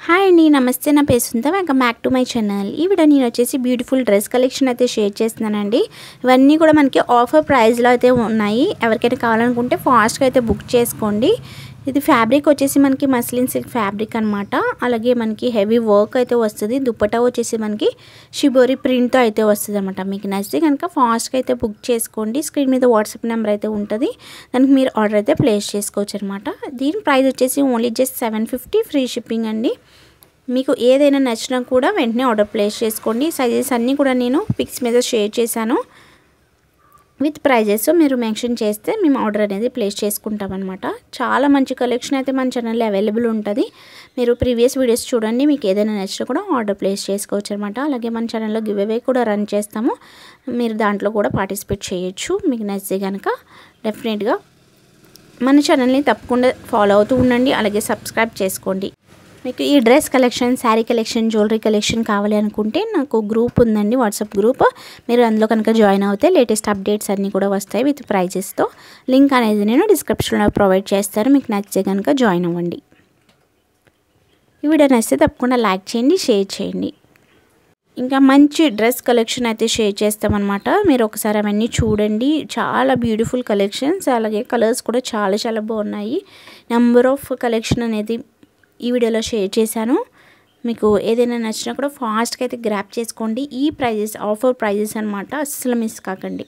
Hi అండి, నమస్తే. నా పేరు Suntha. Welcome back to my channel. ఈ వీడియో నేను వచ్చేసి బ్యూటిఫుల్ డ్రెస్ కలెక్షన్ అయితే షేర్ చేస్తున్నానండి. ఇవన్నీ కూడా మనకి ఆఫర్ ప్రైస్లో అయితే ఉన్నాయి. ఎవరికైనా కావాలనుకుంటే ఫాస్ట్గా అయితే బుక్ చేసుకోండి. ఇది ఫ్యాబ్రిక్ వచ్చేసి మనకి మస్లిన్ సిల్క్ ఫ్యాబ్రిక్ అనమాట. అలాగే మనకి హెవీ వర్క్ అయితే వస్తుంది. దుపట్టా వచ్చేసి మనకి షిబోరి ప్రింట్తో అయితే వస్తుంది అనమాట. మీకు నచ్చితే కనుక ఫాస్ట్గా అయితే బుక్ చేసుకోండి. స్క్రీన్ మీద వాట్సాప్ నెంబర్ అయితే ఉంటుంది. దానికి మీరు ఆర్డర్ అయితే ప్లేస్ చేసుకోవచ్చు అనమాట. దీని ప్రైస్ వచ్చేసి ఓన్లీ జస్ట్ 750 ఫ్రీ షిప్పింగ్ అండి. మీకు ఏదైనా నచ్చినా కూడా వెంటనే ఆర్డర్ ప్లేస్ చేసుకోండి. సైజెస్ అన్నీ కూడా నేను పిక్స్ మీద షేర్ చేశాను. విత్ ప్రైజెస్ మీరు మెన్షన్ చేస్తే మేము ఆర్డర్ అనేది ప్లేస్ చేసుకుంటామన్నమాట. చాలా మంచి కలెక్షన్ అయితే మన ఛానల్లో అవైలబుల్ ఉంటుంది. మీరు ప్రీవియస్ వీడియోస్ చూడండి. మీకు ఏదైనా నచ్చినా కూడా ఆర్డర్ ప్లేస్ చేసుకోవచ్చు అనమాట. అలాగే మన ఛానల్లో గివ్ అవే కూడా రన్ చేస్తాము. మీరు దాంట్లో కూడా పార్టిసిపేట్ చేయొచ్చు. మీకు నచ్చితే కనుక డెఫినెట్గా మన ఛానల్ని తప్పకుండా ఫాలో అవుతూ ఉండండి. అలాగే సబ్స్క్రైబ్ చేసుకోండి. మీకు ఈ dress collection, sari collection, jewellery collection కావాలి అనుకుంటే నాకు గ్రూప్ ఉందండి, వాట్సాప్ గ్రూప్. మీరు అందులో కనుక జాయిన్ అవుతే లేటెస్ట్ అప్డేట్స్ అన్నీ కూడా వస్తాయి విత్ ప్రైజెస్తో. లింక్ అనేది నేను డిస్క్రిప్షన్లో ప్రొవైడ్ చేస్తాను. మీకు నచ్చితే కనుక జాయిన్ అవ్వండి. ఈ వీడియో నచ్చితే తప్పకుండా లైక్ చేయండి, షేర్ చేయండి. ఇంకా మంచి డ్రెస్ కలెక్షన్ అయితే షేర్ చేస్తామన్నమాట. మీరు ఒకసారి అవన్నీ చూడండి. చాలా బ్యూటిఫుల్ కలెక్షన్స్, అలాగే కలర్స్ కూడా చాలా చాలా బాగున్నాయి. నెంబర్ ఆఫ్ కలెక్షన్ అనేది ఈ వీడియోలో షేర్ చేశాను. మీకు ఏదైనా నచ్చినా కూడా ఫాస్ట్గా అయితే గ్రాప్ చేసుకోండి. ఈ ప్రైజెస్ ఆఫర్ ప్రైజెస్ అనమాట, అస్సలు మిస్ కాకండి.